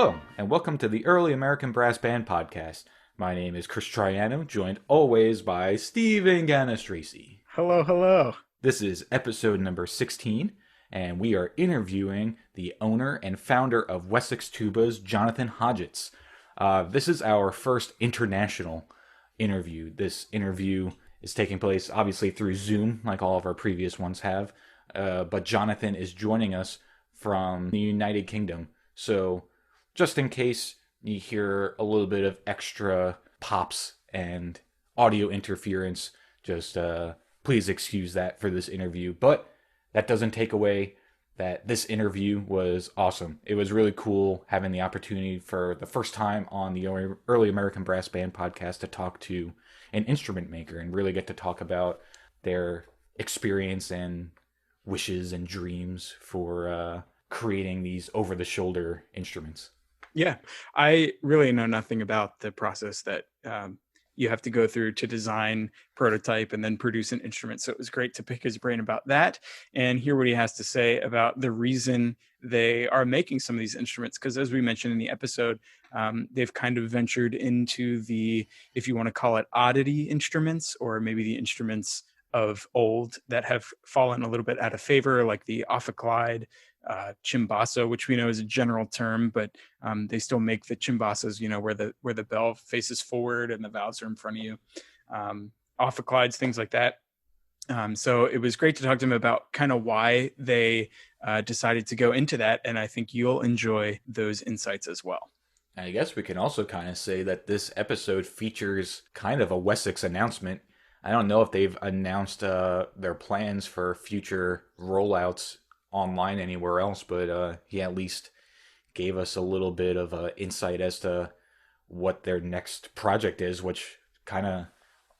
Hello, and welcome to the Early American Brass Band Podcast. My name is Chris Triano, joined always by Stephen Ganastrisi. Hello, hello. This is episode number 16, and we are interviewing the owner and founder of Wessex Tubas, Jonathan Hodgetts. This is our first international interview. This interview is taking place, obviously, through Zoom, like all of our previous ones have, but Jonathan is joining us from the United Kingdom. So, just in case you hear a little bit of extra pops and audio interference, just please excuse that for this interview. But that doesn't take away that this interview was awesome. It was really cool having the opportunity for the first time on the Early American Brass Band Podcast to talk to an instrument maker and really get to talk about their experience and wishes and dreams for creating these over-the-shoulder instruments. Yeah, I really know nothing about the process that you have to go through to design, prototype, and then produce an instrument. So it was great to pick his brain about that and hear what he has to say about the reason they are making some of these instruments. Because as we mentioned in the episode, they've kind of ventured into the, if you want to call it oddity instruments, or maybe the instruments of old that have fallen a little bit out of favor, like the ophicleide, chimbasso, which we know is a general term, but they still make the chimbassos, where the bell faces forward and the valves are in front of you. Ophicleides, things like that. So it was great to talk to him about kind of why they decided to go into that, and I think you'll enjoy those insights as well. I guess we can also kind of say that this episode features kind of a Wessex announcement. I don't know if they've announced their plans for future rollouts online anywhere else, but he at least gave us a little bit of insight as to what their next project is, which kind of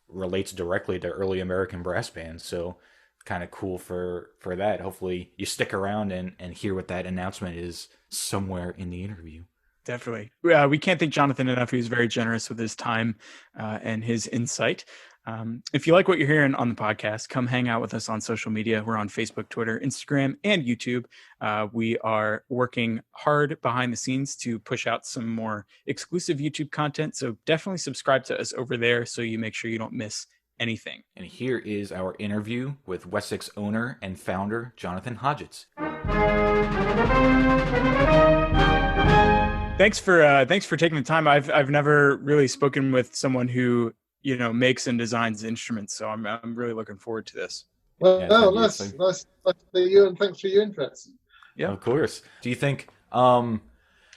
relates directly to early American brass bands. So kind of cool for that. Hopefully you stick around and hear what that announcement is somewhere in the interview. Definitely. We can't thank Jonathan enough. He was very generous with his time and his insight. If you like what you're hearing on the podcast, come hang out with us on social media. We're on Facebook, Twitter, Instagram, and YouTube. We are working hard behind the scenes to push out some more exclusive YouTube content. So definitely subscribe to us over there so you make sure you don't miss anything. And here is our interview with Wessex owner and founder, Jonathan Hodgetts. Thanks for taking the time. I've never really spoken with someone who makes and designs instruments. So I'm really looking forward to this. Well, nice to see you, and thanks for your interest. Yeah, of course. Do you think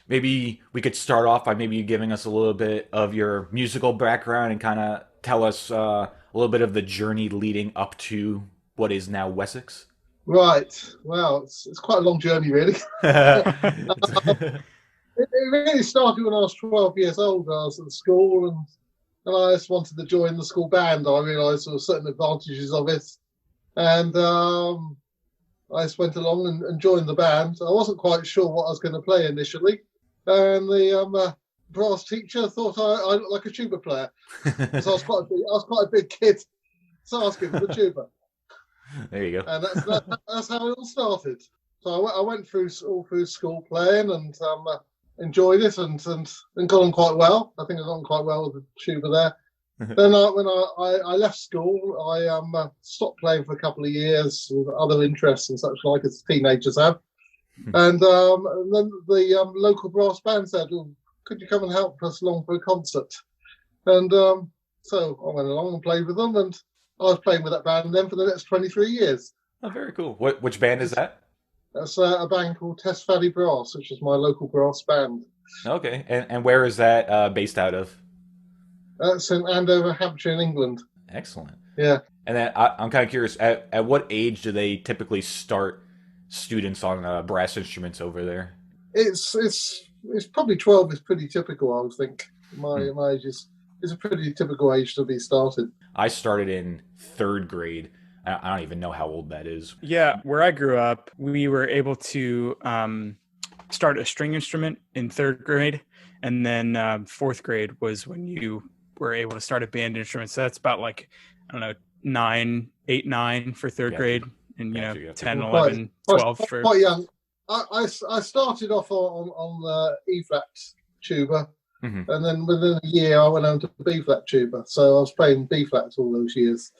maybe we could start off by maybe giving us a little bit of your musical background and kind of tell us a little bit of the journey leading up to what is now Wessex? Right. Well, it's quite a long journey, really. It really started when I was 12 years old. I was at school and I just wanted to join the school band. I realised there were certain advantages of it. And I just went along and joined the band. I wasn't quite sure what I was going to play initially. And the brass teacher thought I looked like a tuba player. So I was quite a big kid. So I was given the tuba. There you go. And that's how it all started. So I went through school playing and enjoyed it and got on quite well. I think I got on quite well with the tuba there. Then when I left school, I stopped playing for a couple of years with other interests and such like as teenagers have. And then the local brass band said, "Oh, could you come and help us along for a concert?" And so I went along and played with them, and I was playing with that band then for the next 23 years. Oh, very cool. Which band is that? That's a band called Test Valley Brass, which is my local brass band. Okay, and where is that based out of? That's in Andover, Hampshire, in England. Excellent. Yeah. And then I'm kind of curious, at what age do they typically start students on brass instruments over there? It's probably 12 is pretty typical, I would think. My age is a pretty typical age to be started. I started in third grade. I don't even know how old that is. Yeah, where I grew up, we were able to start a string instrument in third grade, and then fourth grade was when you were able to start a band instrument. So that's about like, I don't know, 8, 9 for third grade, and 10, 11, 12 for... Quite young. I started off on E flat tuba, and then within a year I went on to B flat tuba. So I was playing B flat all those years.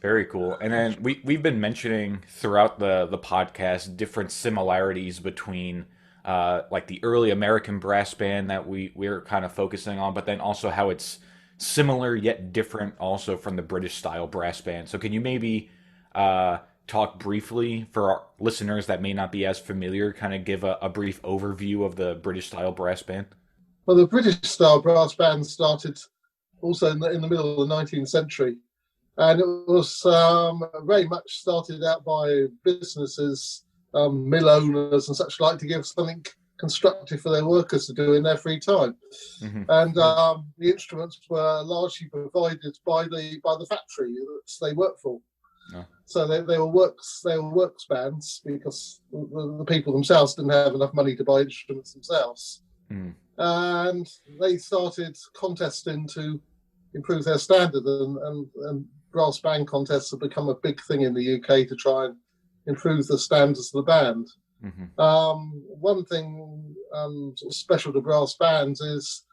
Very cool. And then we've been mentioning throughout the podcast different similarities between like the early American brass band that we're kind of focusing on, but then also how it's similar yet different also from the British style brass band. So can you maybe talk briefly for our listeners that may not be as familiar, kind of give a brief overview of the British style brass band? Well, the British style brass band started also in the middle of the 19th century. And it was very much started out by businesses, mill owners and such like, to give something constructive for their workers to do in their free time. And the instruments were largely provided by the factory that they worked for. So they were works bands, because the people themselves didn't have enough money to buy instruments themselves. And they started contesting to improve their standard, and brass band contests have become a big thing in the UK to try and improve the standards of the band. One thing sort of special to brass bands is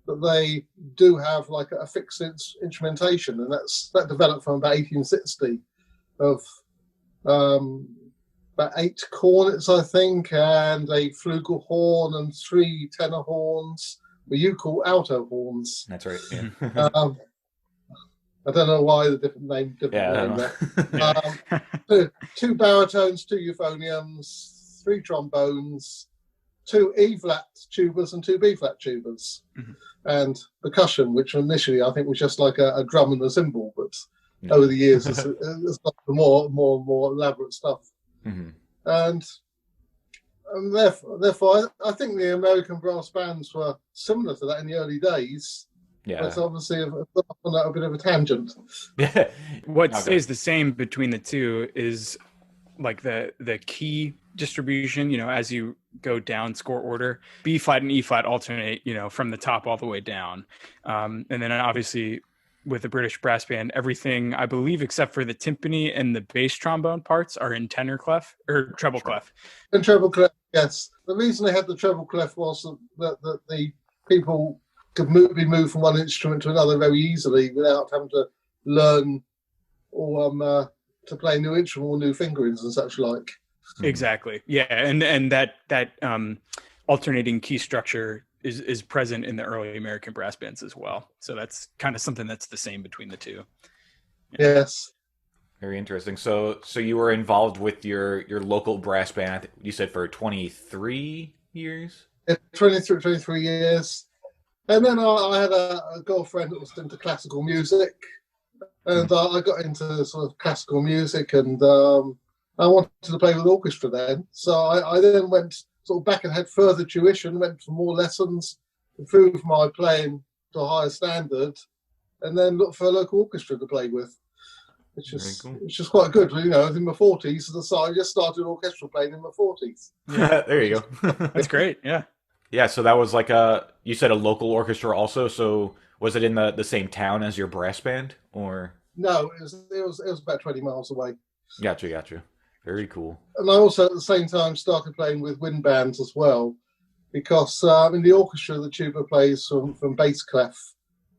that they do have like a fixed instrumentation, and that developed from about 1860 of about 8 cornets, I think, and a flugelhorn and 3 tenor horns, what you call alto horns. That's right. Yeah. I don't know why the different name. There. 2 baritones, 2 euphoniums, 3 trombones, 2 E flat tubas and 2 B flat tubas, and percussion, which initially I think was just like a drum and a cymbal, but over the years it's got more elaborate stuff. And therefore, I think the American brass bands were similar to that in the early days. Yeah, but obviously on a bit of a tangent. What stays the same between the two is like the key distribution. As you go down score order, B flat and E flat alternate. From the top all the way down, and then obviously with the British brass band, everything I believe except for the timpani and the bass trombone parts are in tenor clef or treble clef. And treble clef, yes. The reason they had the treble clef was that the people could be moved from one instrument to another very easily without having to learn or to play a new instrument or new fingerings and such like. Exactly. Yeah, and that alternating key structure is present in the early American brass bands as well. So that's kind of something that's the same between the two. Yeah. Yes. Very interesting. So you were involved with your local brass band, I think you said, for 23 years? Yeah, 23 years. And then I had a girlfriend that was into classical music, and I got into sort of classical music, and I wanted to play with orchestra then. So I then went sort of back and had further tuition, went for more lessons, improved my playing to a higher standard, and then looked for a local orchestra to play with, which is quite good. In my 40s, so I just started orchestral playing in my 40s. Yeah. There you go. That's great. Yeah. Yeah, so that was like you said a local orchestra also, so was it in the same town as your brass band, or? No, it was about 20 miles away. Gotcha. Very cool. And I also at the same time started playing with wind bands as well, because in the orchestra the tuba plays from bass clef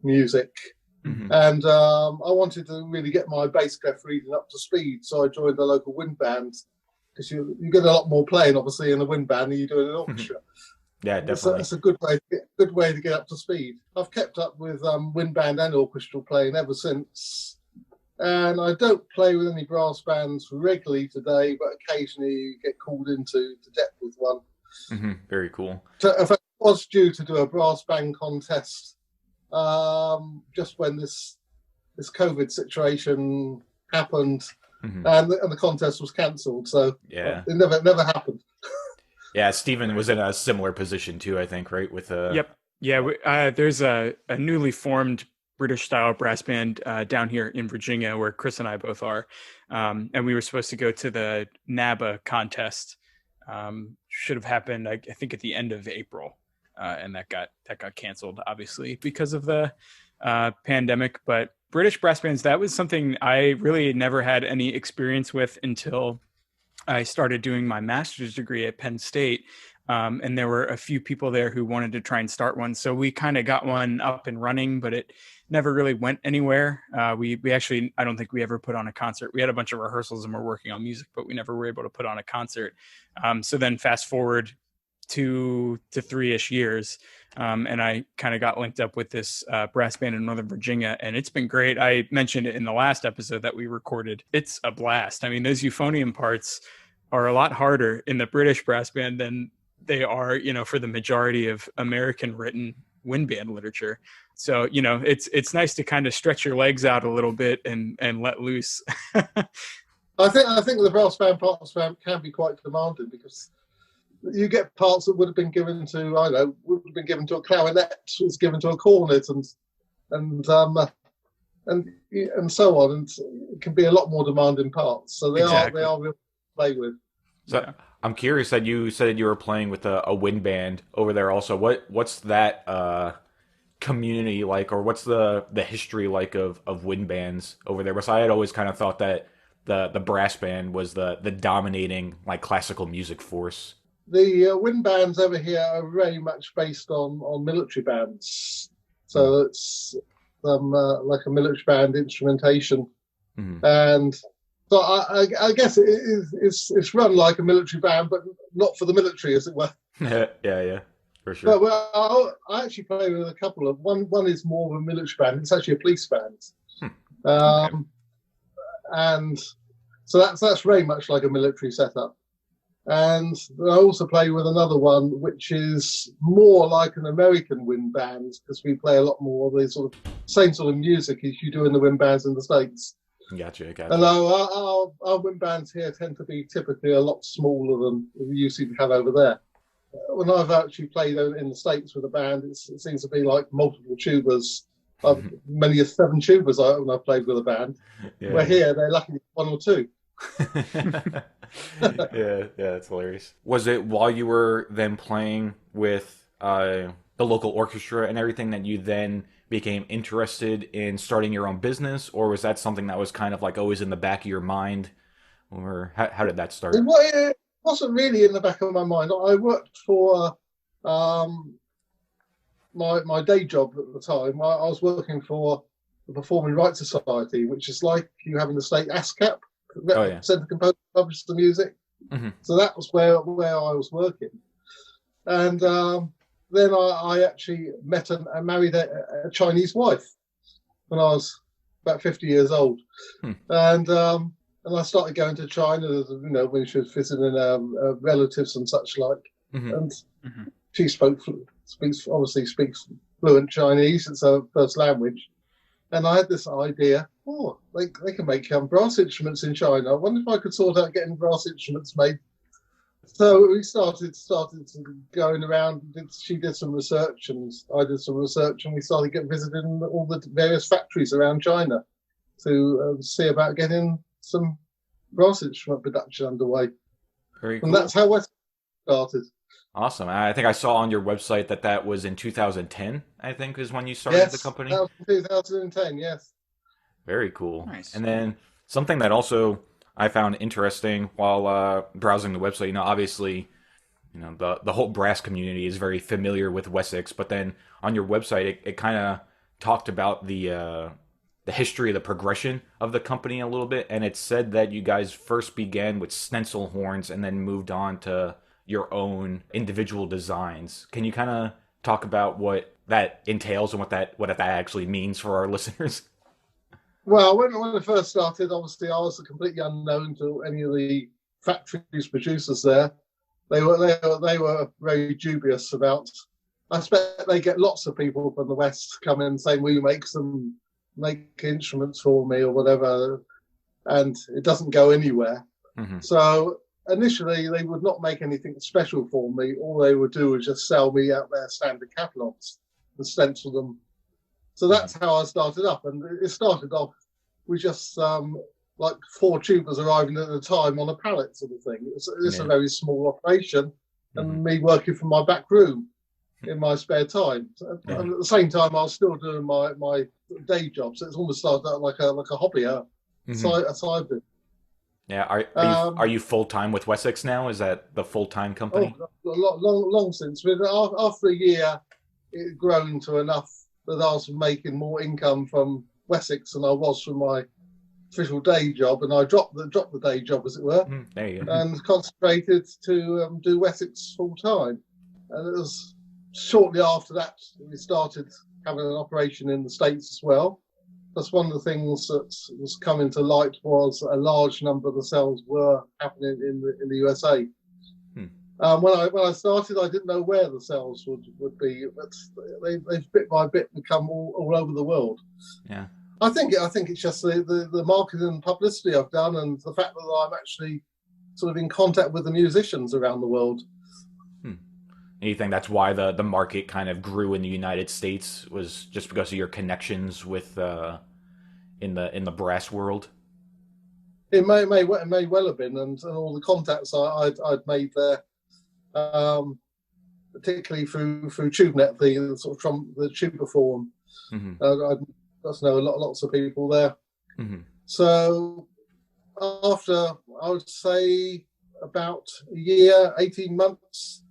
music, and I wanted to really get my bass clef reading up to speed, so I joined the local wind band, because you get a lot more playing obviously in a wind band than you do in an orchestra. Yeah, definitely. It's a good way to get up to speed. I've kept up with wind band and orchestral playing ever since, and I don't play with any brass bands regularly today, but occasionally get called into depth with one. Very cool. So, in fact, I was due to do a brass band contest just when this COVID situation happened, and the contest was cancelled. So it never happened. Yeah, Stephen was in a similar position too, I think, right? With Yep. Yeah, there's a newly formed British style brass band down here in Virginia where Chris and I both are. And we were supposed to go to the NABA contest. Should have happened, I think, at the end of April. And that got canceled, obviously, because of the pandemic. But British brass bands, that was something I really never had any experience with until I started doing my master's degree at Penn State. And there were a few people there who wanted to try and start one. So we kind of got one up and running, but it never really went anywhere. We actually, I don't think we ever put on a concert. We had a bunch of rehearsals and we're working on music, but we never were able to put on a concert. So then fast forward 2 to 3-ish years. And I kind of got linked up with this brass band in Northern Virginia, and it's been great. I mentioned it in the last episode that we recorded. It's a blast. I mean, those euphonium parts are a lot harder in the British brass band than they are, for the majority of American written wind band literature. So, it's nice to kind of stretch your legs out a little bit and let loose. I think the brass band parts can be quite demanding, because you get parts that would have been given to, a clarinet, was given to a cornet, and so on, and it can be a lot more demanding parts. So they are real to play with. So yeah. I'm curious that you said you were playing with a wind band over there also. What's that community like, or what's the history like of wind bands over there? Because I had always kind of thought that the brass band was the dominating like classical music force. The wind bands over here are very much based on military bands. So it's like a military band instrumentation. Mm-hmm. And so I guess it's run like a military band, but not for the military, as it were. yeah, for sure. But I actually play with a couple of one is more of a military band. It's actually a police band. Okay. And so that's very much like a military setup. And I also play with another one, which is more like an American wind band, because we play a lot more of the sort of same sort of music as you do in the wind bands in the States. Gotcha. And our wind bands here tend to be typically a lot smaller than we usually have over there. When I've actually played in the States with a band, it seems to be like multiple tubas. Many as 7 tubas when I've played with a band. Yeah. Where here, they're lucky 1 or 2. yeah, that's hilarious. Was it while you were then playing with the local orchestra and everything that you then became interested in starting your own business, or was that something that was kind of like always in the back of your mind, or how did that start? It wasn't really in the back of my mind. I worked for my day job at the time. I was working for the Performing Rights Society, which is like you have in the state ASCAP. Sent the composer, published the music. Mm-hmm. So that was where I was working. And then I actually met and married a Chinese wife when I was about 50 years old. And I started going to China, when she was visiting relatives and such like. Mm-hmm. And she speaks fluent Chinese. It's her first language. And I had this idea, they can make brass instruments in China. I wonder if I could sort out getting brass instruments made. So we started going around. She did some research and I did some research, and we started visiting all the various factories around China to see about getting some brass instrument production underway. Very cool. And that's how Wessex started. Awesome. I think I saw on your website that was in 2010, I think, is when you started the company. Yes, that was 2010, yes. Very cool. Nice. And then something that also I found interesting while browsing the website, obviously, the whole brass community is very familiar with Wessex, but then on your website, it kind of talked about the history, the progression of the company a little bit, and it said that you guys first began with stencil horns and then moved on to your own individual designs. Can you kind of talk about what that entails and what that actually means for our listeners? Well, when I first started, obviously I was completely unknown to any of the factories producers there. They were very dubious about. I expect they get lots of people from the West come in saying, "Will you make instruments for me or whatever?" And it doesn't go anywhere. Mm-hmm. So initially, they would not make anything special for me. All they would do was just sell me out their standard catalogs and stencil them. So that's how I started up. And it started off with just like 4 tubas arriving at a time on a pallet sort of thing. It's a very small operation, and me working from my back room in my spare time. And at the same time, I was still doing my day job. So it's almost started out like a hobby, a side bit. Yeah. Are you full time with Wessex now? Is that the full time company? Long since. But after a year, it had grown to enough that I was making more income from Wessex than I was from my official day job, and I dropped the day job, as it were, There you go. and concentrated to do Wessex full time. And it was shortly after that we started having an operation in the States as well. That's one of the things that was coming to light, was a large number of the sales were happening in the USA. When I started, I didn't know where the sales would be, but they've bit by bit become all over the world. Yeah, I think it's just the marketing and publicity I've done, and the fact that I'm actually sort of in contact with the musicians around the world. And you think that's why the market kind of grew in the United States, was just because of your connections with in the brass world? It may well have been, and all the contacts I'd made there, particularly through TubeNet, the sort of the tuba forum. I got to know lots of people there. So after, I would say, about a year, 18 months,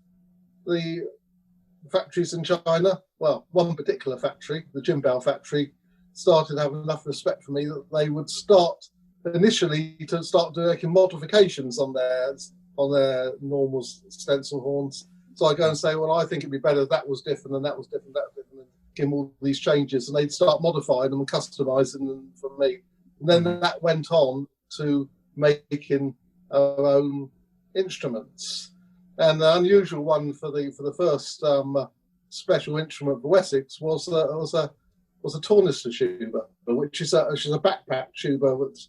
the factories in China, well, one particular factory, the Jimbao factory, started having enough respect for me that they would start initially to start doing modifications on their normal stencil horns. So I go and say, well, I think it'd be better if that was different and that was different, that was different, and give them all these changes, and they'd start modifying them and customizing them for me. And then that went on to making our own instruments. And the unusual one for the first special instrument for Wessex was a tornister tuba, which is a backpack tuba, which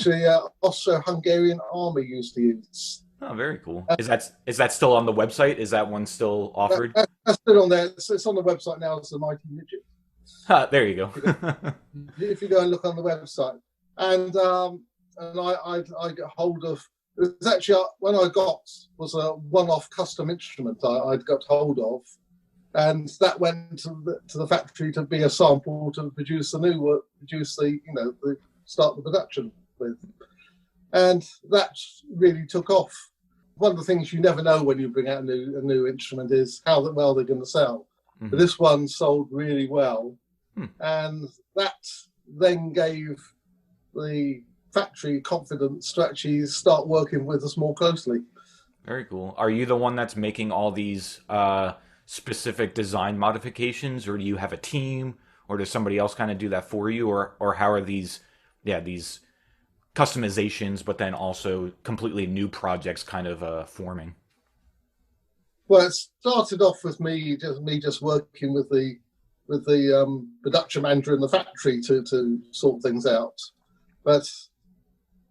the Austro-Hungarian army used to use. Oh, very cool. Is that still on the website? Is that one still offered? That's still on there. It's on the website now. It's the Mighty Midget. There you go. If you go and look on the website, and I get hold of. It was actually when I was a one-off custom instrument I'd got hold of, and that went to the factory to be a sample to produce the start the production with, and that really took off. One of the things you never know when you bring out a new instrument is how well they're going to sell. But this one sold really well, and that then gave the factory confidence to actually start working with us more closely. Very cool. Are you the one that's making all these specific design modifications, or do you have a team, or does somebody else kind of do that for you, or how are these customizations, but then also completely new projects kind of forming? Well, it started off with me just working with the production manager in the factory to sort things out, but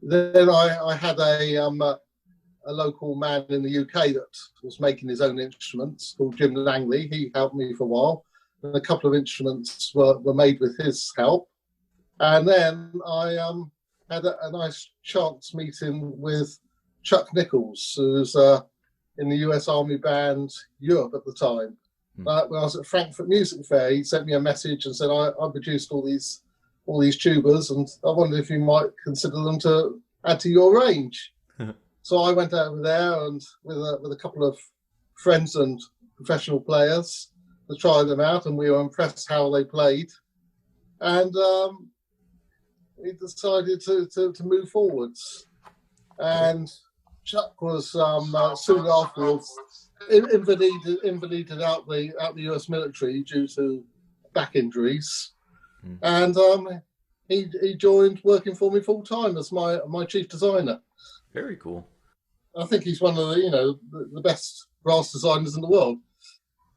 then I had a local man in the UK that was making his own instruments called Jim Langley. He helped me for a while, and a couple of instruments were made with his help. And then I had a nice chance meeting with Chuck Nichols, who's in the US Army Band Europe at the time. When I was at Frankfurt Music Fair, he sent me a message and said, I produced all these tubas, and I wondered if you might consider them to add to your range. So I went over there and with a couple of friends and professional players to try them out, and we were impressed how they played. And we decided to move forwards. And Chuck was soon afterwards invalided out the US military due to back injuries. And he joined working for me full time as my chief designer. Very cool. I think he's one of the best brass designers in the world.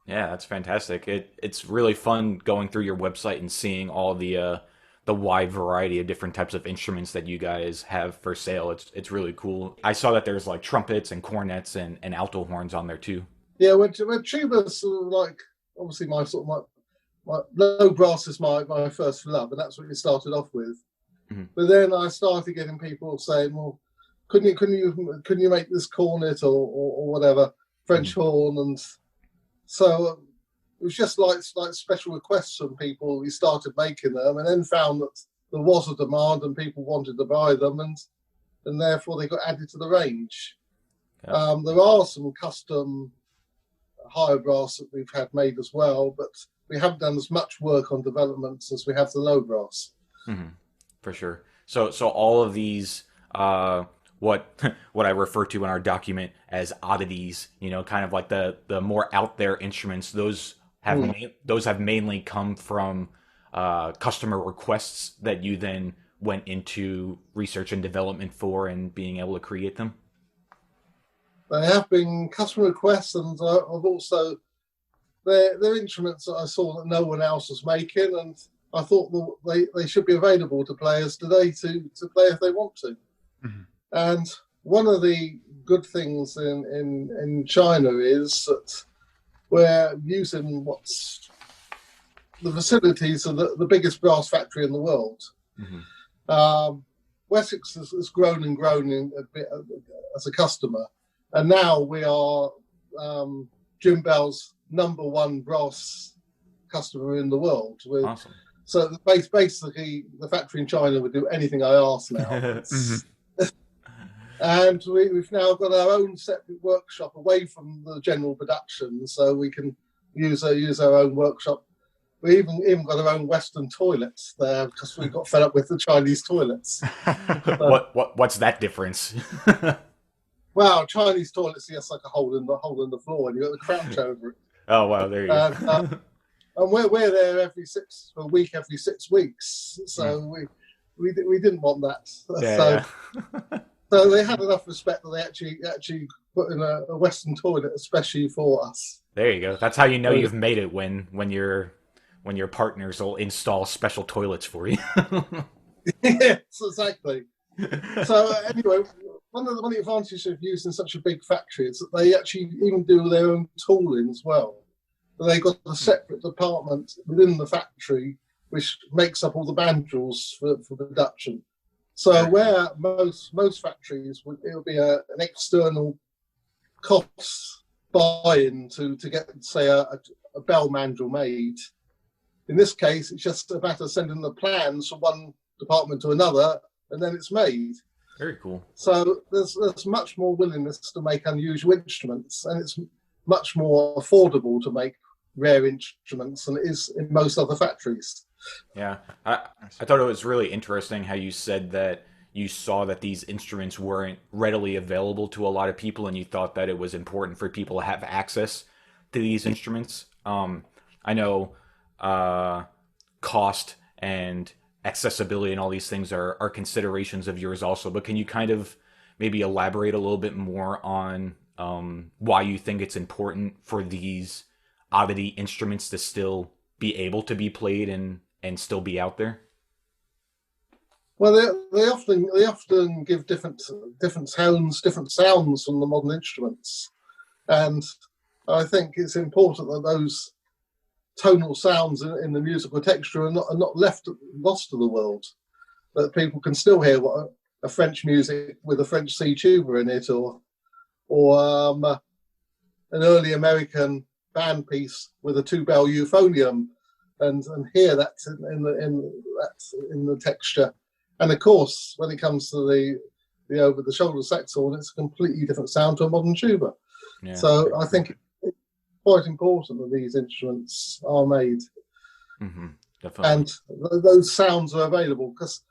Yeah, that's fantastic. It's really fun going through your website and seeing all the wide variety of different types of instruments that you guys have for sale. It's really cool. I saw that there's like trumpets and cornets and alto horns on there too. Yeah, when tubas, like obviously my low brass is my first love, and that's what we started off with. But then I started getting people saying, "Well, couldn't you make this cornet or whatever French horn?" And so it was just like special requests from people. We started making them, and then found that there was a demand and people wanted to buy them, and and therefore they got added to the range. Yeah. There are some custom higher brass that we've had made as well, but we haven't done as much work on developments as we have the low brass. Mm-hmm. For sure. So all of these, what what I refer to in our document as oddities, kind of like the more out there instruments, those have mainly come from customer requests that you then went into research and development for and being able to create them. They have been customer requests, and I've also they're instruments that I saw that no one else was making, and I thought they should be available to players today to play if they want to. Mm-hmm. And one of the good things in China is that we're using what's the facilities of the biggest brass factory in the world. Mm-hmm. Wessex has grown and grown a bit as a customer, and now we are Jim Bell's #1 brass customer in the world. Awesome. So basically, the factory in China would do anything I ask now. Mm-hmm. And we've now got our own separate workshop away from the general production, so we can use our own workshop. We even got our own Western toilets there because we got fed up with the Chinese toilets. What's that difference? Well, Chinese toilets, yes, like a hole in the floor, and you got the crouch over it. Oh wow, there you go. And we're there every 6 weeks, so we didn't want that. Yeah, So they had enough respect that they actually put in a Western toilet especially for us. There you go. That's how you know you've made it when your partners will install special toilets for you. Yes, exactly. So anyway, one of the advantages of using such a big factory is that they actually even do their own tooling as well. They got a separate department within the factory which makes up all the mandrels for production. So where most factories it'll be an external cost buy-in to get, say, a bell mandrel made. In this case, it's just a matter of sending the plans from one department to another, and then it's made. Very cool. So there's much more willingness to make unusual instruments, and it's much more affordable to make rare instruments than it is in most other factories. Yeah, I thought it was really interesting how you said that you saw that these instruments weren't readily available to a lot of people, and you thought that it was important for people to have access to these instruments. I know cost and accessibility and all these things are considerations of yours also, but can you kind of maybe elaborate a little bit more on why you think it's important for these oddity instruments to still be able to be played and still be out there? Well, they often give different sounds from the modern instruments, and I think it's important that those tonal sounds in the musical texture are not lost to the world. That people can still hear what a French music with a French C tuba in it, or an early American band piece with a 2-bell euphonium, and hear that in the texture. And of course, when it comes to the over-the-shoulder saxophone, it's a completely different sound to a modern tuba. Yeah, so I think it's quite important that these instruments are made. Mm-hmm, definitely. And those sounds are available, because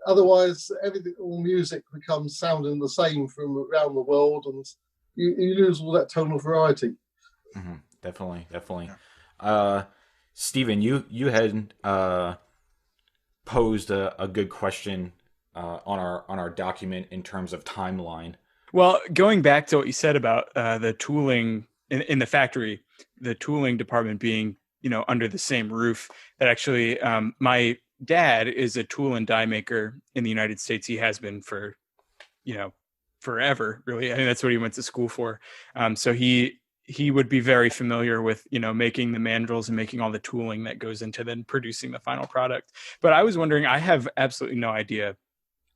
otherwise all music becomes sounding the same from around the world, and you lose all that tonal variety. Mm-hmm, definitely. Stephen, you had posed a good question on our document in terms of timeline. Well, going back to what you said about the tooling in the factory, the tooling department being under the same roof, that actually my dad is a tool and die maker in the United States. He has been for forever, really. I think that's what he went to school for. So he would be very familiar with, making the mandrels and making all the tooling that goes into then producing the final product. But I was wondering, I have absolutely no idea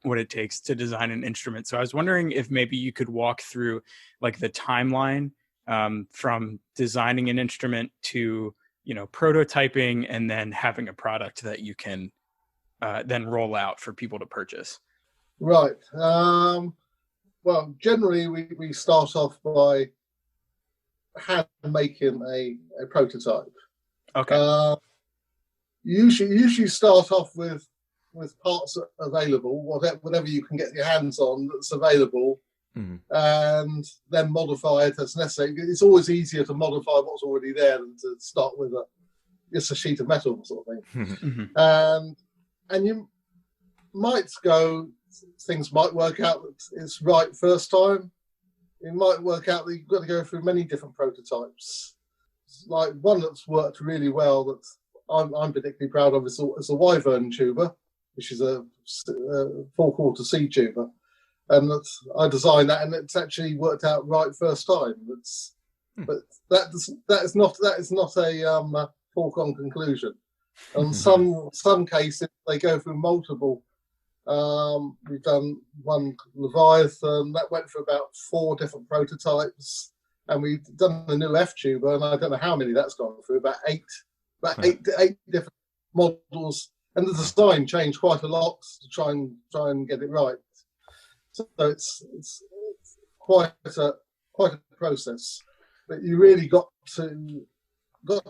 what it takes to design an instrument. So I was wondering if maybe you could walk through like the timeline from designing an instrument to, prototyping and then having a product that you can then roll out for people to purchase. Right. Well, generally we start off by hand making a prototype. Okay. Usually start off with parts available, whatever you can get your hands on that's available, and then modify it as necessary. It's always easier to modify what's already there than to start with just a sheet of metal sort of thing. And you might go, things might work out that it's right first time. It might work out that you've got to go through many different prototypes. Like one that's worked really well that I'm particularly proud of is a Wyvern tuba, which is a 4/4 C tuba, and I designed that, and it's actually worked out right first time. But that is not a foregone conclusion. And some cases they go through multiple. We've done one Leviathan that went for about 4 different prototypes, and we've done the new F tuba, and I don't know how many that's gone through, about eight different models, and the design changed quite a lot to try and get it right. So it's quite a process, but you really got to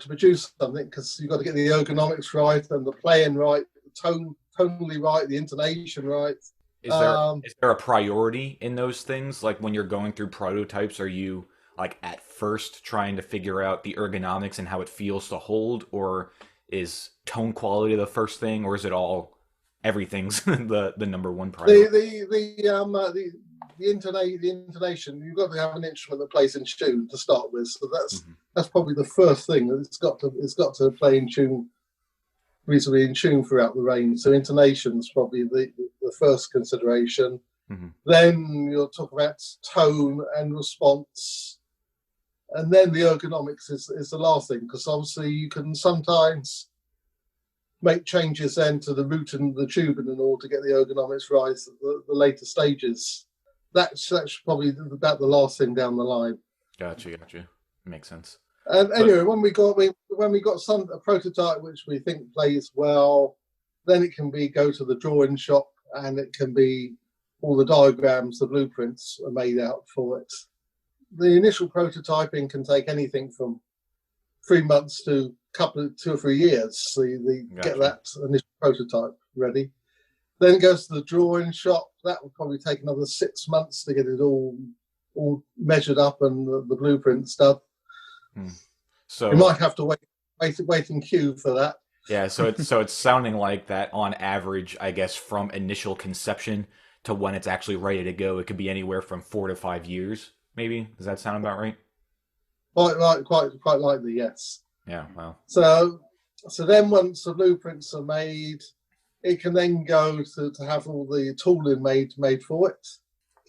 produce something because you've got to get the ergonomics right and the playing right, the tonally right, the intonation right. Is there a priority in those things? Like when you're going through prototypes, are you like at first trying to figure out the ergonomics and how it feels to hold, or is tone quality the first thing, or is it all everything's the number one priority? The intonation, you've got to have an instrument that plays in tune to start with. So that's probably the first thing. It's got to play in tune, reasonably in tune throughout the range. So intonation's probably the first consideration. Then you'll talk about tone and response, and then the ergonomics is the last thing, because obviously you can sometimes make changes then to the root and the tubing in order to get the ergonomics right at the later stages. That's probably about the last thing down the line. Gotcha. Makes sense. And anyway, when we got a prototype which we think plays well, then it can go to the drawing shop, and it can be all the diagrams, the blueprints are made out for it. The initial prototyping can take anything from 3 months to 2 or 3 years. So you get that initial prototype ready. Then it goes to the drawing shop. That will probably take another 6 months to get it all measured up and the blueprint stuff. So you might have to wait in queue for that. Yeah, so it's sounding like that on average, I guess, from initial conception to when it's actually ready to go, it could be anywhere from 4 to 5 years, maybe. Does that sound about right? Quite likely, yes. Yeah, wow. So then once the blueprints are made, it can then go to have all the tooling made for it.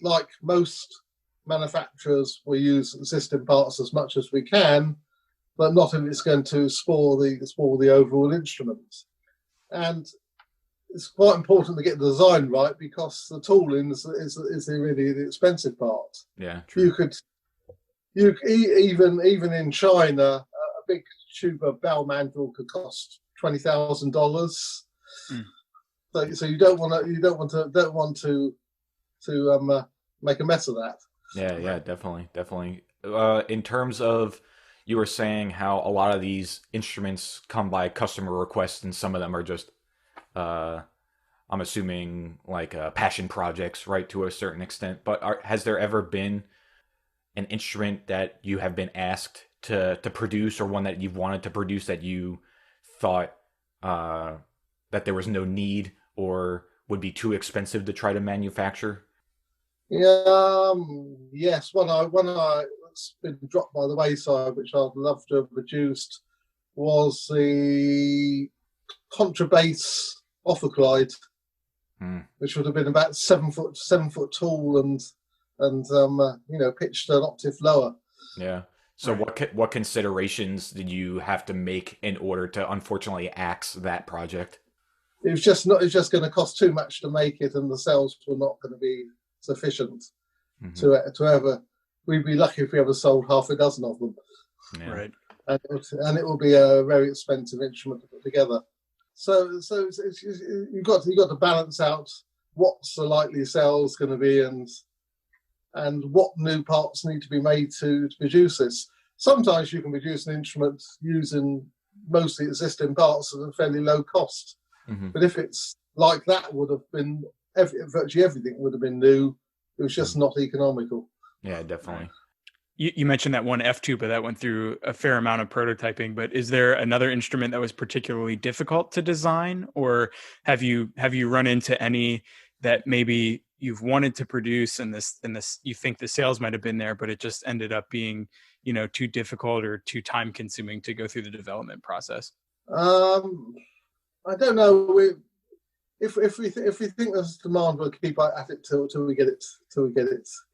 Like most manufacturers, we use existing parts as much as we can, but not if it's going to spoil the overall instrument. And it's quite important to get the design right, because the tooling is really the expensive part. Yeah, true. You even in China, a big tuba bell mandrel could cost $20,000. So you don't want to make a mess of that. Yeah, definitely. In terms of, you were saying how a lot of these instruments come by customer request, and some of them are just, I'm assuming, like passion projects, right, to a certain extent. But has there ever been an instrument that you have been asked to produce, or one that you've wanted to produce that you thought that there was no need or would be too expensive to try to manufacture? Yeah, yes. One that's been dropped by the wayside, which I'd love to have produced, was the contrabass ophicleide, which would have been about 7 foot tall and pitched an octave lower. Yeah. So what considerations did you have to make in order to unfortunately axe that project? It was just going to cost too much to make it, and the sales were not going to be sufficient to ever. We'd be lucky if we ever sold half a dozen of them. Yeah. Right. And it will be a very expensive instrument to put together. So you've got to balance out what's the likely sales going to be, and what new parts need to be made to produce this. Sometimes you can produce an instrument using mostly existing parts at a fairly low cost. But if it's like that, would have been virtually everything would have been new. It was just not economical. Yeah, definitely. You mentioned that one F tuba that went through a fair amount of prototyping, but is there another instrument that was particularly difficult to design, or have you run into any that maybe you've wanted to produce and this you think the sales might have been there, but it just ended up being, you know, too difficult or too time consuming to go through the development process? I don't know. If we think there's demand, we'll keep at it till we get it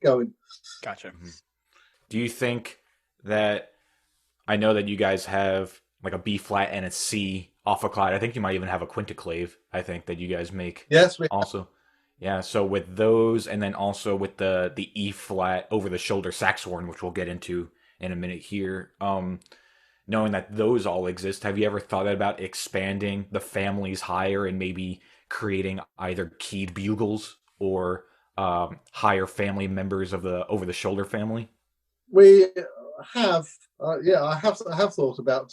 going. Gotcha. Do you think that, I know that you guys have like a B flat and a C ophicleide. I think you might even have a quintoclave, I think, that you guys make. Yes, we also. Yeah, so with those, and then also with the E flat over the shoulder saxhorn, which we'll get into in a minute here. Knowing that those all exist, have you ever thought about expanding the families higher and maybe creating either keyed bugles or higher family members of the over the shoulder family? We have, I have thought about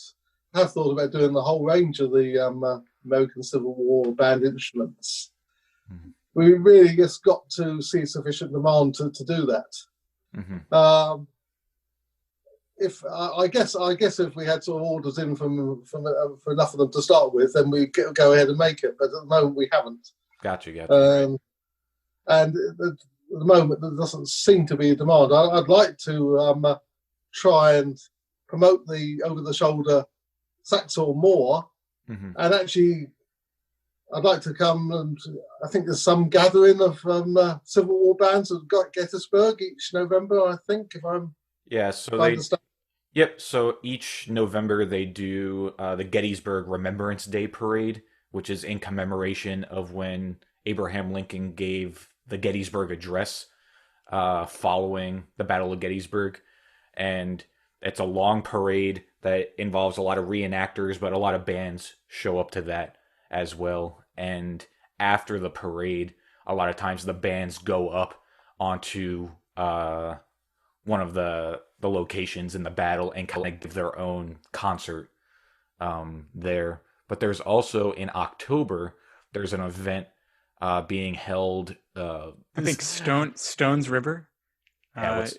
doing the whole range of the American Civil War band instruments. We really just got to see sufficient demand to do that. If I guess if we had sort of orders in for enough of them to start with, then we go ahead and make it. But at the moment, we haven't. Gotcha. And at the moment, there doesn't seem to be a demand. I'd like to try and promote the over-the-shoulder saxhorn more, and actually, I'd like to come and I think there's some gathering of Civil War bands at Gettysburg each November. I think Yep. So each November they do the Gettysburg Remembrance Day Parade, which is in commemoration of when Abraham Lincoln gave the Gettysburg Address following the Battle of Gettysburg. And it's a long parade that involves a lot of reenactors, but a lot of bands show up to that as well. And after the parade, a lot of times the bands go up onto one of the locations in the battle and kind of give their own concert there. But there's also in October, there's an event being held. I think Stones River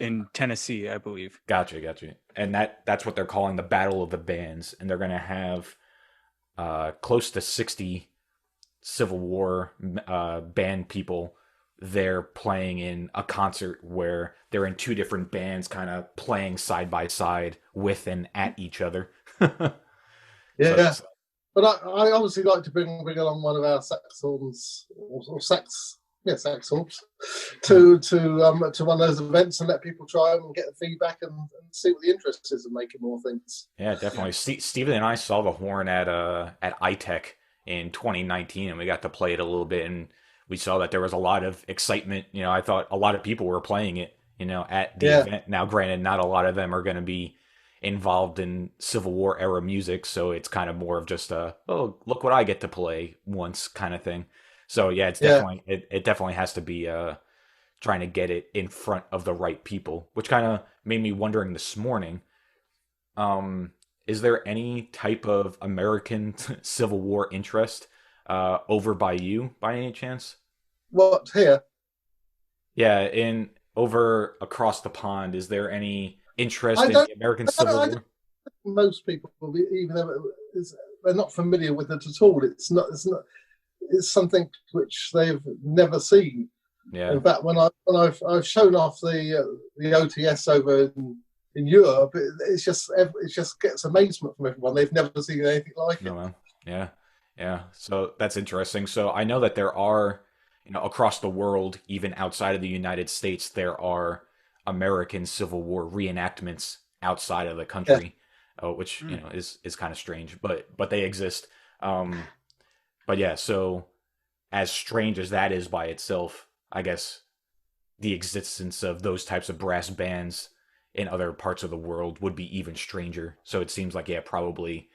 in Tennessee, I believe. Gotcha. And that's what they're calling the Battle of the Bands. And they're going to have close to 60 Civil War band people there playing in a concert where they're in two different bands kind of playing side by side with and at each other. Yeah. But I obviously like to bring along one of our saxhorns or saxhorns to one of those events and let people try them and get the feedback and see what the interest is in making more things. Yeah, definitely. Steven and I saw the horn at iTech in 2019, and we got to play it a little bit, and we saw that there was a lot of excitement. You know, I thought a lot of people were playing it, you know, at the event. Now, granted, not a lot of them are going to be involved in Civil War era music, so it's kind of more of just a, oh, look what I get to play once kind of thing. So yeah, it's definitely it definitely has to be trying to get it in front of the right people, which kind of made me wondering this morning. Is there any type of American Civil War interest over by you by any chance? What, here? Yeah, over across the pond, is there any interest in the American Civil War? Most people, even though they're not familiar with it at all, it's something which they've never seen. Yeah. In fact, when I've shown off the OTS over in Europe, it just gets amazement from everyone. They've never seen anything like it. No, yeah. So that's interesting. So I know that there are, you know, across the world, even outside of the United States, there are American Civil War reenactments outside of the country, which you know is kind of strange, but they exist. But yeah, so as strange as that is by itself, I guess the existence of those types of brass bands in other parts of the world would be even stranger. So it seems like, yeah, probably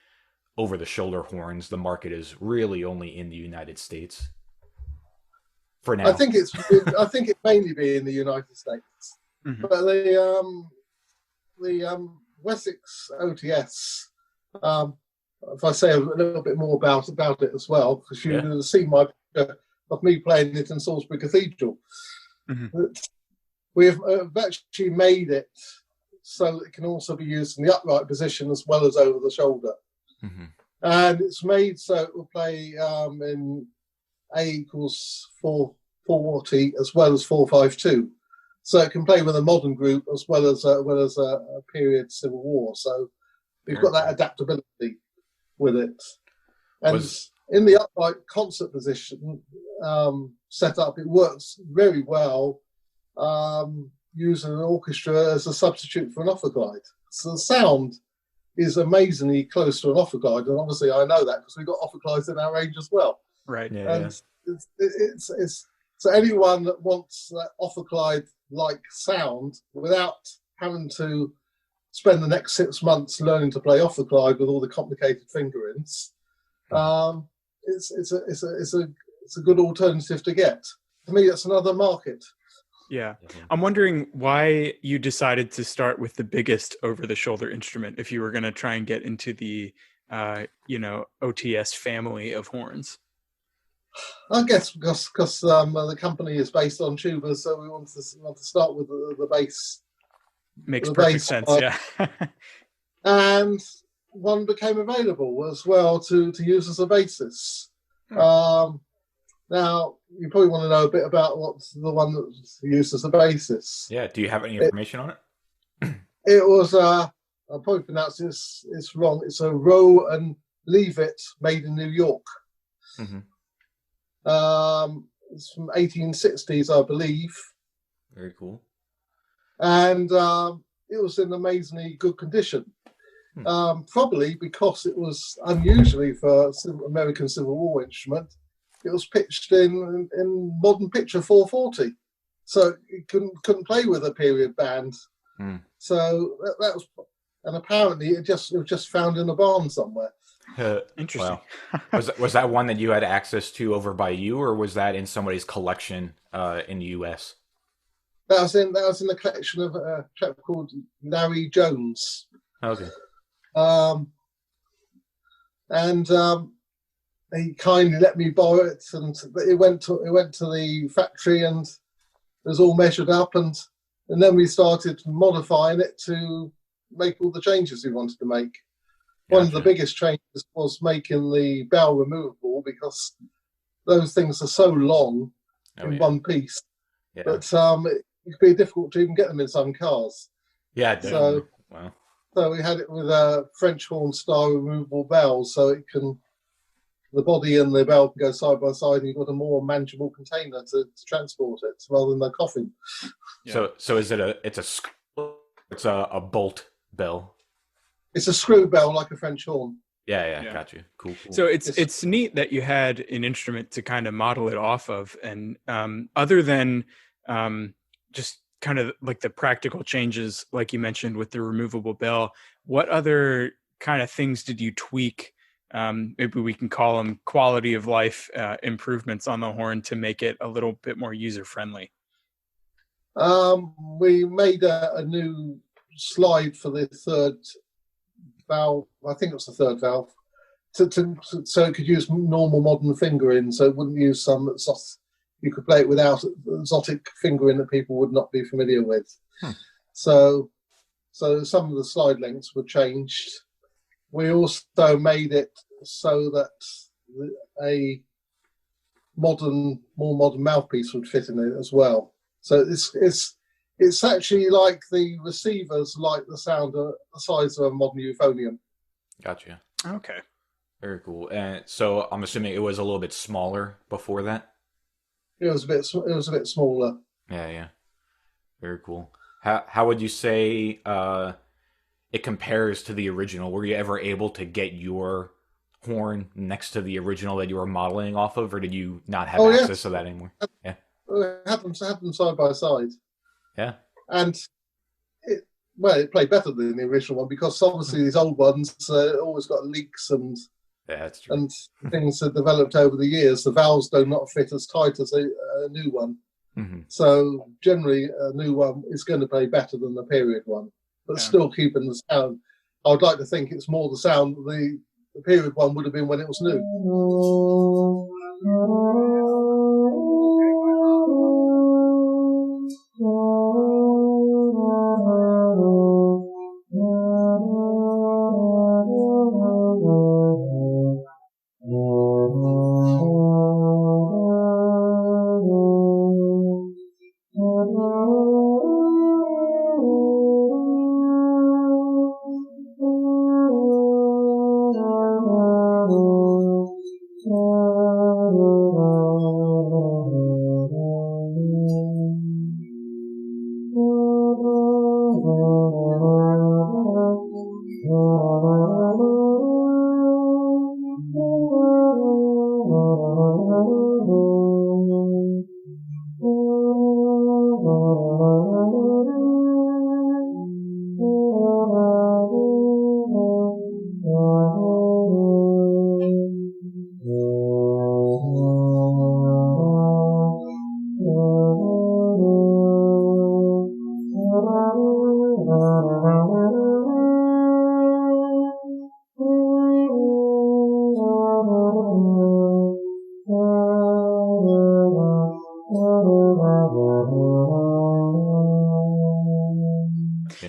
over the shoulder horns, the market is really only in the United States. for now. I think it mainly be in the United States, Mhm. but the Wessex OTS. If I say a little bit more about it as well, because you've seen my picture of me playing it in Salisbury Cathedral. Mhm. We've actually made it so that it can also be used in the upright position as well as over the shoulder. Mm-hmm. And it's made so it will play in A equals 440 as well as 452. So it can play with a modern group as well as a period Civil War. So we've got that adaptability with it. And in the upright concert position setup, it works very well using an orchestra as a substitute for an ophicleide. So the sound is amazingly close to an ophicleide, and obviously I know that because we've got ophicleides in our range as well. Right. Yeah. And it's so anyone that wants that ophicleide-like sound without having to spend the next 6 months learning to play ophicleide with all the complicated fingerings, it's a good alternative to get. To me, that's another market. Yeah. I'm wondering why you decided to start with the biggest over-the-shoulder instrument if you were going to try and get into the, OTS family of horns. I guess because the company is based on tubas, so we want to start with the bass. Makes perfect sense, yeah. And one became available as well to use as a basis. Now, you probably want to know a bit about what's the one that's used as a basis. Yeah, do you have any information on it? It was, I'll probably pronounce this wrong, it's a Row and Leave It made in New York. Mm-hmm. It's from 1860s, I believe. Very cool. And it was in amazingly good condition. Probably because it was unusually for American Civil War instrument. It was pitched in modern picture 440, so it couldn't play with a period band. So that was, and apparently it was just found in a barn somewhere. Interesting. Wow. Was that one that you had access to over by you, or was that in somebody's collection in the U.S.? That was in the collection of a chap called Larry Jones. Okay. He kindly let me borrow it, and it went to the factory and it was all measured up, and then we started modifying it to make all the changes we wanted to make. One of the biggest changes was making the bell removable, because those things are so long in one piece that it could be difficult to even get them in some cars. Yeah, definitely. So we had it with a French horn style removable bell, so the body and the bell can go side by side, and you've got a more manageable container to transport it rather than a coffin. Yeah. So is it it's a bolt bell? It's a screw bell like a French horn. Yeah. Got you. Cool. So it's neat that you had an instrument to kind of model it off of, and other than just kind of like the practical changes, like you mentioned with the removable bell, what other kind of things did you tweak? Maybe we can call them quality of life improvements on the horn to make it a little bit more user friendly. We made a new slide for the third valve. I think it was the third valve, so it could use normal modern fingering, so it wouldn't use some you could play it without exotic fingering that people would not be familiar with. So some of the slide lengths were changed. We also made it so that a more modern mouthpiece would fit in it as well. So it's actually like the receivers like the sound the size of a modern euphonium. Gotcha. Okay. Very cool. And so I'm assuming it was a little bit smaller before that. It was a bit smaller. Yeah. Very cool. How would you say it compares to the original? Were you ever able to get your horn next to the original that you were modeling off of, or did you not have access to that anymore? Yeah. We had them side by side. Yeah. And it played better than the original one, because obviously these old ones always got leaks and Yeah, that's true. And things have developed over the years. The valves do not fit as tight as a new one. Mm-hmm. So generally, a new one is going to play better than the period one, but still keeping the sound. I would like to think it's more the sound the period one would have been when it was new.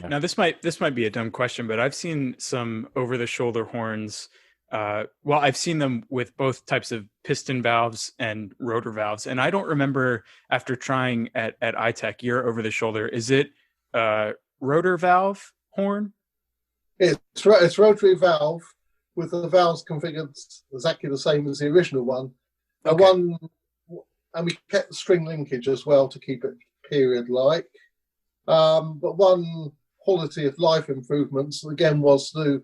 Now this might be a dumb question, but I've seen some over-the-shoulder horns. Well, I've seen them with both types of piston valves and rotor valves, and I don't remember after trying at iTech your over-the-shoulder. Is it rotor valve horn? It's rotary valve with the valves configured exactly the same as the original one. Okay. And we kept the string linkage as well to keep it period-like. But one quality of life improvements again was to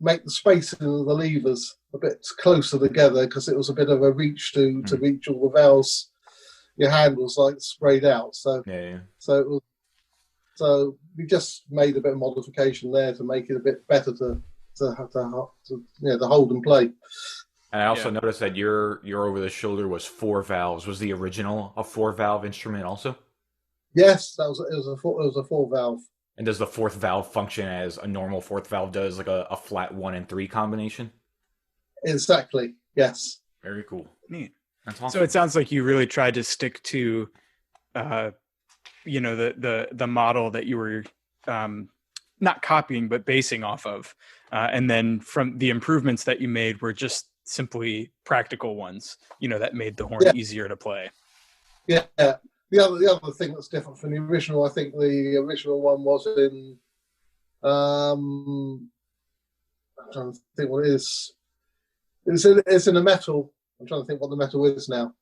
make the spacing of the levers a bit closer together, because it was a bit of a reach to reach all the valves. Your hand was like sprayed out, so so we just made a bit of modification there to make it a bit better to hold and play. And I also noticed that your over the shoulder was 4 valves. Was the original a 4-valve instrument also? Yes, it was a 4-valve. And does the 4th valve function as a normal 4th valve does, like a flat 1 and 3 combination? Exactly. Yes. Very cool. Neat. That's awesome. So it sounds like you really tried to stick to, the model that you were not copying but basing off of, and then from the improvements that you made were just simply practical ones, that made the horn easier to play. Yeah. The other thing that's different from the original, I think the original one was in, I'm trying to think what it is. It's in a metal. I'm trying to think what the metal is now.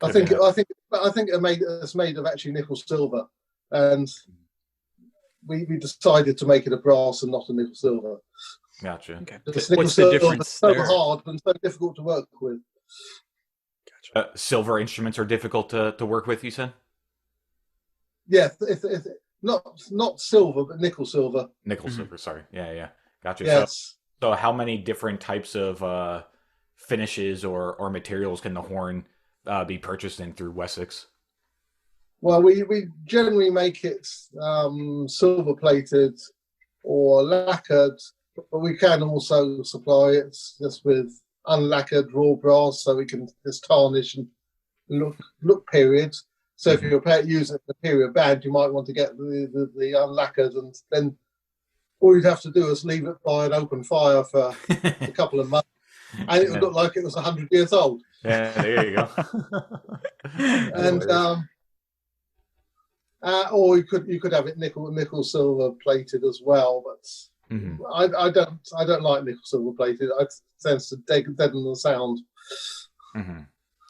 I think it's made of actually nickel silver, and we decided to make it a brass and not a nickel silver. Gotcha. Okay. What's the difference? So hard and so difficult to work with. Silver instruments are difficult to work with, you said? Yeah, not silver, but nickel silver. Nickel silver, sorry. Yeah. Gotcha. Yes. So how many different types of finishes or materials can the horn be purchased in through Wessex? Well, we generally make it silver plated or lacquered, but we can also supply it just with unlacquered raw brass, so we can just tarnish and look period. So if you're using the period band, you might want to get the unlacquered, and then all you'd have to do is leave it by an open fire for a couple of months, and it would look like it was 100 years old. Yeah, there you go. And or you could have it nickel silver plated as well, but I don't like nickel silver plated. It tends to deaden the sound.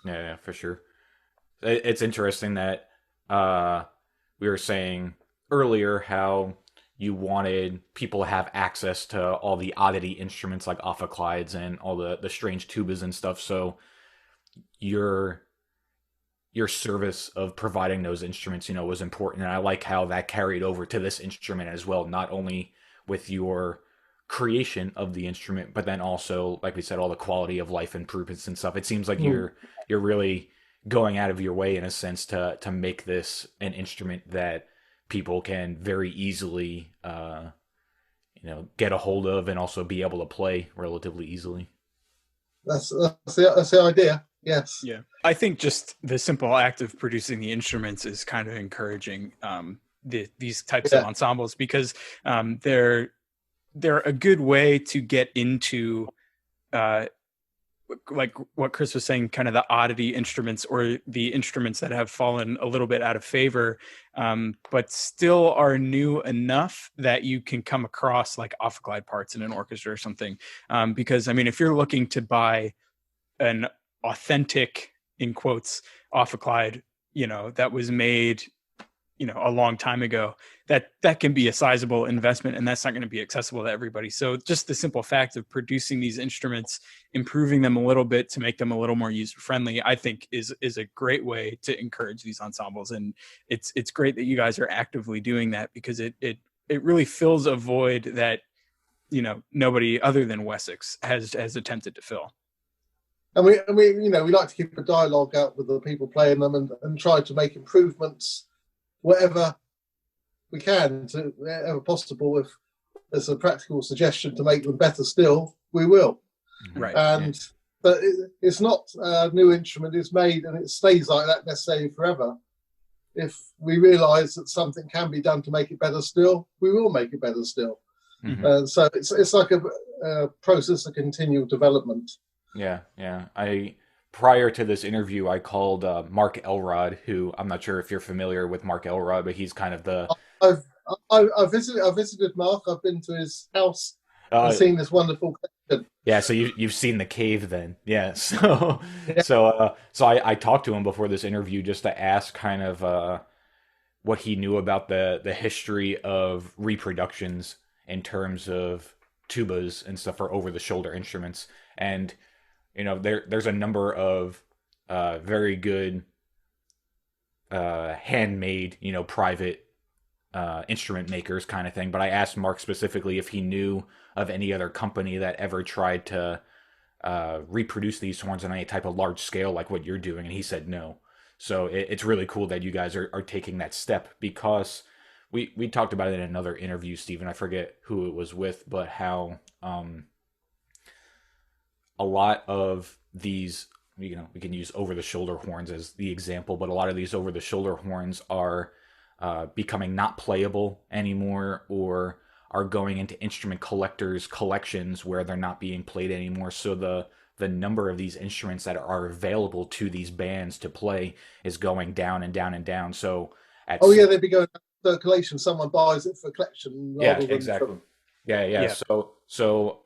Yeah, for sure. It's interesting that we were saying earlier how you wanted people to have access to all the oddity instruments like ophicleides and all the strange tubas and stuff. So your service of providing those instruments, was important. And I like how that carried over to this instrument as well, not only with your creation of the instrument, but then also, like we said, all the quality of life improvements and stuff. It seems like you're really going out of your way in a sense to make this an instrument that people can very easily get a hold of and also be able to play relatively easily. That's the idea. Yes. Yeah, I think just the simple act of producing the instruments is kind of encouraging these types of ensembles, because they're a good way to get into like what Chris was saying, kind of the oddity instruments, or the instruments that have fallen a little bit out of favor, but still are new enough that you can come across like ophicleide parts in an orchestra or something. Because, I mean, if you're looking to buy an authentic, in quotes, ophicleide, that was made a long time ago, that can be a sizable investment, and that's not going to be accessible to everybody. So just the simple fact of producing these instruments, improving them a little bit to make them a little more user friendly, I think is a great way to encourage these ensembles. And it's great that you guys are actively doing that, because it really fills a void that nobody other than Wessex has attempted to fill. And we like to keep a dialogue out with the people playing them, and try to make improvements whatever we can, to wherever possible. If there's a practical suggestion to make them better still, we will. Right. And but it's not a new instrument. It's made, and it stays like that necessarily forever. If we realise that something can be done to make it better still, we will make it better still. Mm-hmm. So it's like a process of continual development. Yeah. Prior to this interview, I called Mark Elrod, who, I'm not sure if you're familiar with Mark Elrod, but he's kind of the... I've visited Mark. I've been to his house and seen this wonderful collection. Yeah, so you've seen the cave then. Yeah, so I talked to him before this interview just to ask kind of what he knew about the history of reproductions in terms of tubas and stuff for over-the-shoulder instruments. And there's a number of very good handmade, private instrument makers kind of thing. But I asked Mark specifically if he knew of any other company that ever tried to reproduce these horns on any type of large scale like what you're doing, and he said no. So it's really cool that you guys are taking that step, because we talked about it in another interview, Stephen. I forget who it was with, but how a lot of these, we can use over-the-shoulder horns as the example, but a lot of these over-the-shoulder horns are becoming not playable anymore, or are going into instrument collectors' collections where they're not being played anymore. So the number of these instruments that are available to these bands to play is going down and down and down. So they'd be going to circulation. Someone buys it for collection. Yeah, exactly. Yeah. So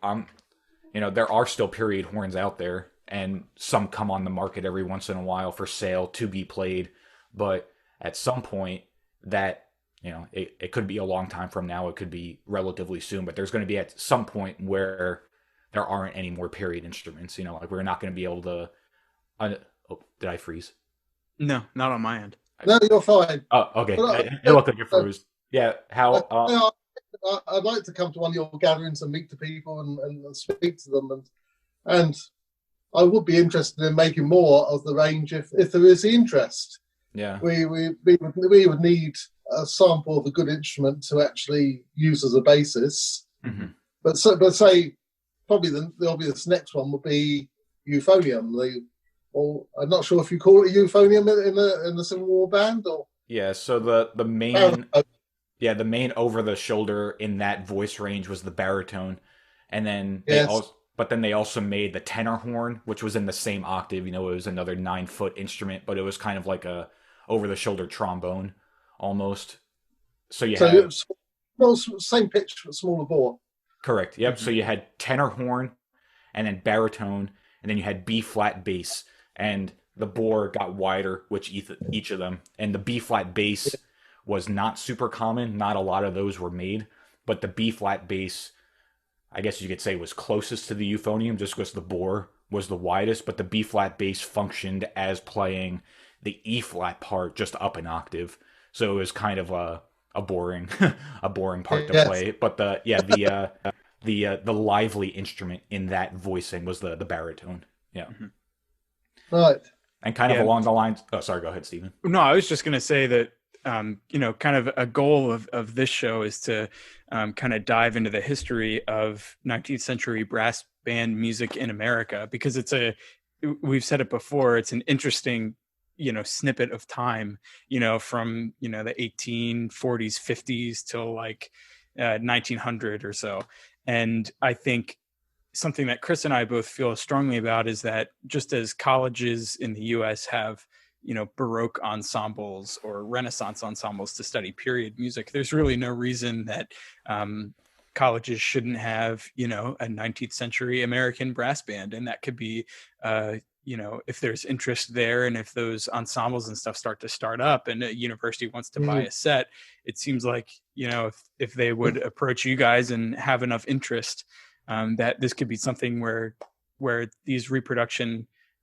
there are still period horns out there, and some come on the market every once in a while for sale to be played. But at some point, that it could be a long time from now, it could be relatively soon, but there's going to be at some point where there aren't any more period instruments. Like we're not going to be able to. Did I freeze? No, not on my end. No, you're fine. Oh, okay. It looked like you froze. Yeah. How? I'd like to come to one of your gatherings and meet the people and speak to them, and I would be interested in making more of the range if there is the interest. Yeah, we would need a sample of a good instrument to actually use as a basis. Mm-hmm. But say probably the obvious next one would be euphonium. I'm not sure if you call it a euphonium in the Civil War band, or so the main. Yeah, the main over-the-shoulder in that voice range was the baritone, and then they also made the tenor horn, which was in the same octave. It was another 9-foot instrument, but it was kind of like a over-the-shoulder trombone almost. So same pitch but smaller bore. Correct. Yep. Mm-hmm. So you had tenor horn, and then baritone, and then you had B flat bass, and the bore got wider, which each of them, and the B flat bass was not super common. Not a lot of those were made, but the B flat bass, I guess you could say, was closest to the euphonium just because the bore was the widest, but the B flat bass functioned as playing the E flat part just up an octave. So it was kind of a boring part to play. But the the lively instrument in that voicing was the baritone. Yeah. Right. And kind of along the lines. Oh, sorry. Go ahead, Stephen. No, I was just going to say that, kind of a goal of this show is to kind of dive into the history of 19th century brass band music in America, because we've said it before, it's an interesting, snippet of time, from, the 1840s, 50s till like 1900 or so. And I think something that Chris and I both feel strongly about is that just as colleges in the US have, Baroque ensembles or Renaissance ensembles to study period music, there's really no reason that colleges shouldn't have, a 19th century American brass band. And that could be, if there's interest there, and if those ensembles and stuff start up and a university wants to buy a set, it seems like, if they would approach you guys and have enough interest, that this could be something where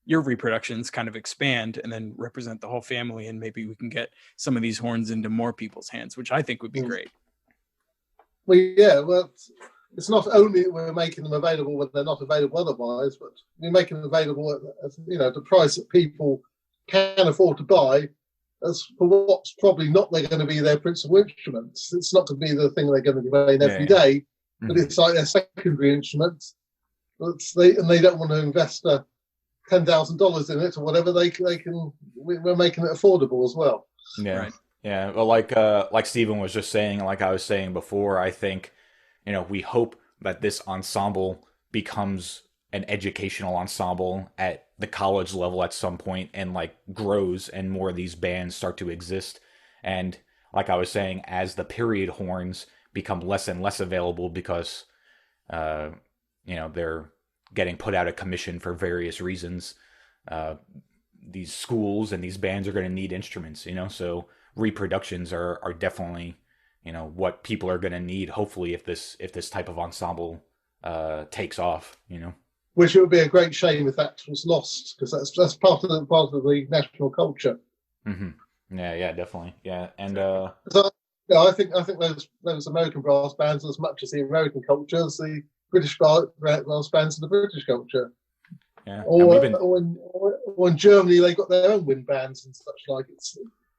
your reproductions kind of expand and then represent the whole family, and maybe we can get some of these horns into more people's hands, which I think would be great. Well, yeah, it's not only that we're making them available when they're not available otherwise, but we're making them available at the price that people can afford to buy, as for what's probably not they're going to be their principal instruments. It's not going to be the thing they're going to be playing every day, but it's like their secondary instrument. They don't want to invest $10,000 in it or whatever. They can. We're making it affordable as well. Yeah, right. Yeah. Well, like Stephen was just saying, like I was saying before, I think, we hope that this ensemble becomes an educational ensemble at the college level at some point, and like grows, and more of these bands start to exist. And like I was saying, as the period horns become less and less available because, they're getting put out of commission for various reasons, these schools and these bands are going to need instruments, so reproductions are definitely, what people are going to need, hopefully, if this type of ensemble takes off, Which it would be a great shame if that was lost, because that's part of the national culture. Mm-hmm. Yeah, definitely. Yeah, and so, I think those American brass bands, as much as the American culture, as the British brass bands in the British culture. Yeah. Or in Germany, they got their own wind bands and such like.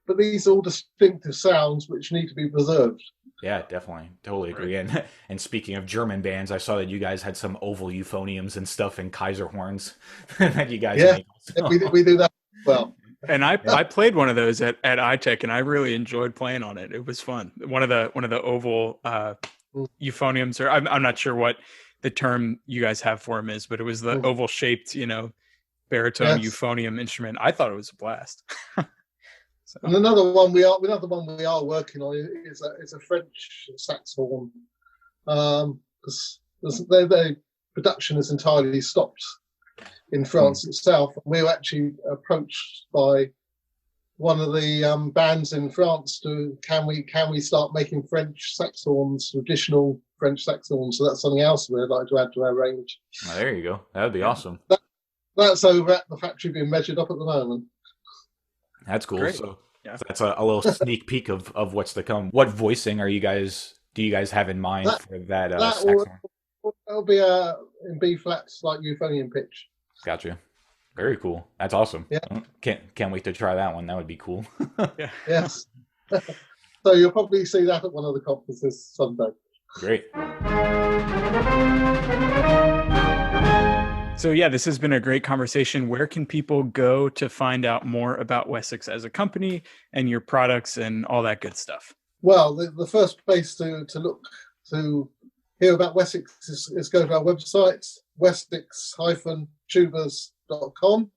But these are all distinctive sounds which need to be preserved. Yeah, definitely. Totally agree. Right. And speaking of German bands, I saw that you guys had some oval euphoniums and stuff and Kaiser horns that you guys make. Yeah, we do that well. And I played one of those at iTech, and I really enjoyed playing on it. It was fun. One of the oval euphoniums, or I'm not sure what the term you guys have for them is, but it was the oval shaped, baritone euphonium instrument. I thought it was a blast. So. And another one we are working on is a French saxophone, because their production is entirely stopped in France itself. We were actually approached by one of the bands in France to can we start making French saxophones, traditional French saxophones. So that's something else we'd like to add to our range. Oh, there you go. That would be awesome. That's over at the factory being measured up at the moment. That's cool. Great. So that's a little sneak peek of what's to come. What voicing do you guys have in mind for that saxophone? That'll be in B flats, like euphonium pitch. Gotcha. Very cool. That's awesome. Yeah. Can't wait to try that one. That would be cool. Yeah. Yes. So you'll probably see that at one of the conferences someday. Great. So yeah, this has been a great conversation. Where can people go to find out more about Wessex as a company and your products and all that good stuff? Well, the first place to look to hear about Wessex is go to our website, wessex-tubas.com.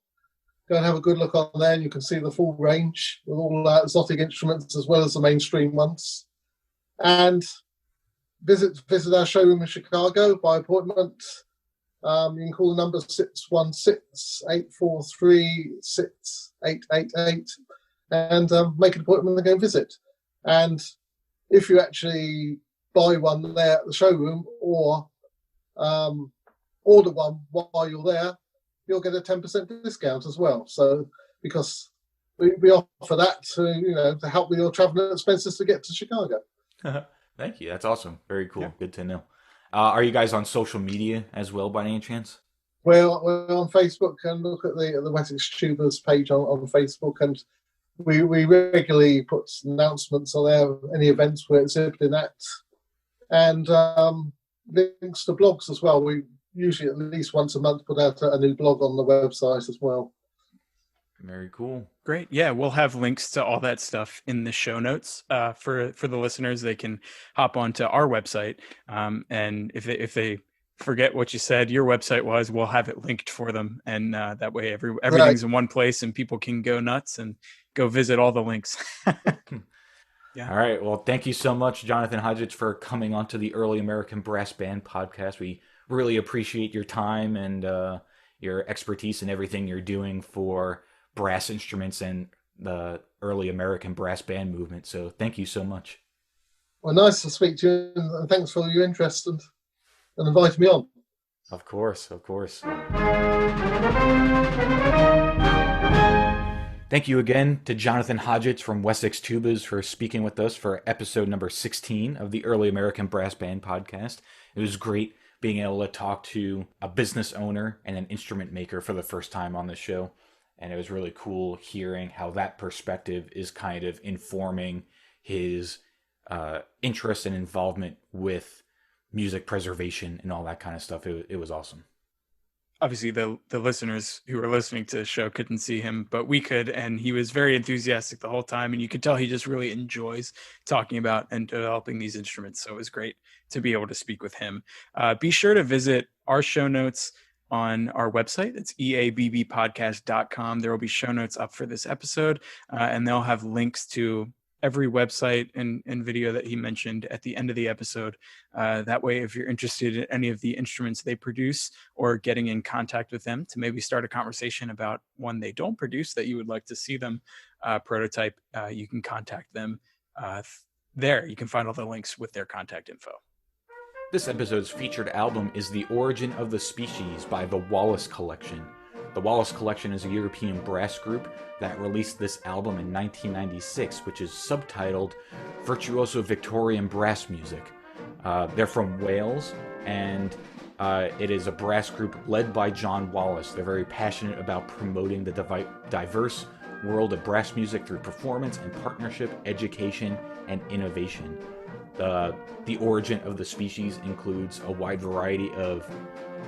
Go and have a good look on there, and you can see the full range with all exotic instruments as well as the mainstream ones. And visit our showroom in Chicago by appointment. You can call the number 616-843-6888 and make an appointment and go visit. And if you actually buy one there at the showroom or order one while you're there, you'll get a 10% discount as well. So because we offer that to help with your travel expenses to get to Chicago. Thank you. That's awesome. Very cool. Yeah. Good to know. Are you guys on social media as well by any chance? We're on Facebook, and look at the Wessex Tubas page on Facebook, and we regularly put announcements on there, any events we're exhibiting at, and links to blogs as well. We usually at least once a month put out a new blog on the website as well. Very cool. Great. Yeah, we'll have links to all that stuff in the show notes for the listeners. They can hop onto our website, and if they forget what you said your website was, we'll have it linked for them, and that way everything's in one place and people can go nuts and go visit all the links. Yeah. All right. Well, thank you so much, Jonathan Hodgetts, for coming onto the Early American Brass Band podcast. We really appreciate your time and your expertise and everything you're doing for brass instruments and the early American brass band movement. So thank you so much. Well, nice to speak to you, and thanks for your interest and inviting me on. Of course, of course. Thank you again to Jonathan Hodgetts from Wessex Tubas for speaking with us for episode number 16 of the Early American Brass Band podcast. It was great being able to talk to a business owner and an instrument maker for the first time on the show. And it was really cool hearing how that perspective is kind of informing his interest and involvement with music preservation and all that kind of stuff. It was awesome. Obviously, the listeners who were listening to the show couldn't see him, but we could, and he was very enthusiastic the whole time, and you could tell he just really enjoys talking about and developing these instruments. So it was great to be able to speak with him. Be sure to visit our show notes on our website. It's eabbpodcast.com. There will be show notes up for this episode, and they'll have links to every website and video that he mentioned at the end of the episode. That way, if you're interested in any of the instruments they produce or getting in contact with them to maybe start a conversation about one they don't produce that you would like to see them prototype, you can contact them there. You can find all the links with their contact info. This episode's featured album is The Origin of the Species by the Wallace Collection. The Wallace Collection is a European brass group that released this album in 1996, which is subtitled Virtuoso Victorian Brass Music. They're from Wales, and it is a brass group led by John Wallace. They're very passionate about promoting the diverse world of brass music through performance and partnership, education, and innovation. The Origin of the Species includes a wide variety of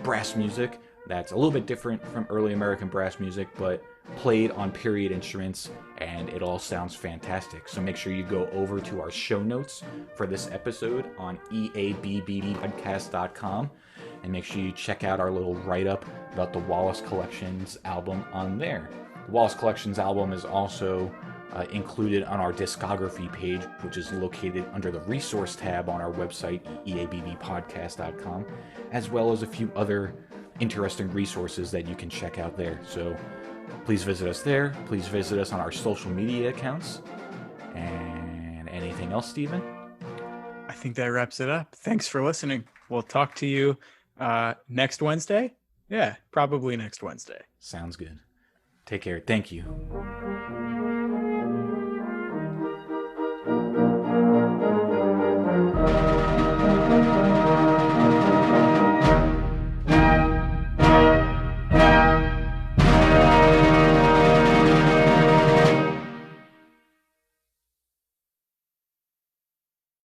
brass music that's a little bit different from early American brass music, but played on period instruments, and it all sounds fantastic. So make sure you go over to our show notes for this episode on eabbpodcast.com, and make sure you check out our little write-up about the Wallace Collection's album on there. The Wallace Collection's album is also included on our discography page, which is located under the resource tab on our website, eabbpodcast.com, as well as a few other interesting resources that you can check out there. So please visit us there. Please visit us on our social media accounts. And anything else, Stephen? I think that wraps it up. Thanks for listening. We'll talk to you next Wednesday. Yeah, probably next Wednesday. Sounds good. Take care. Thank you.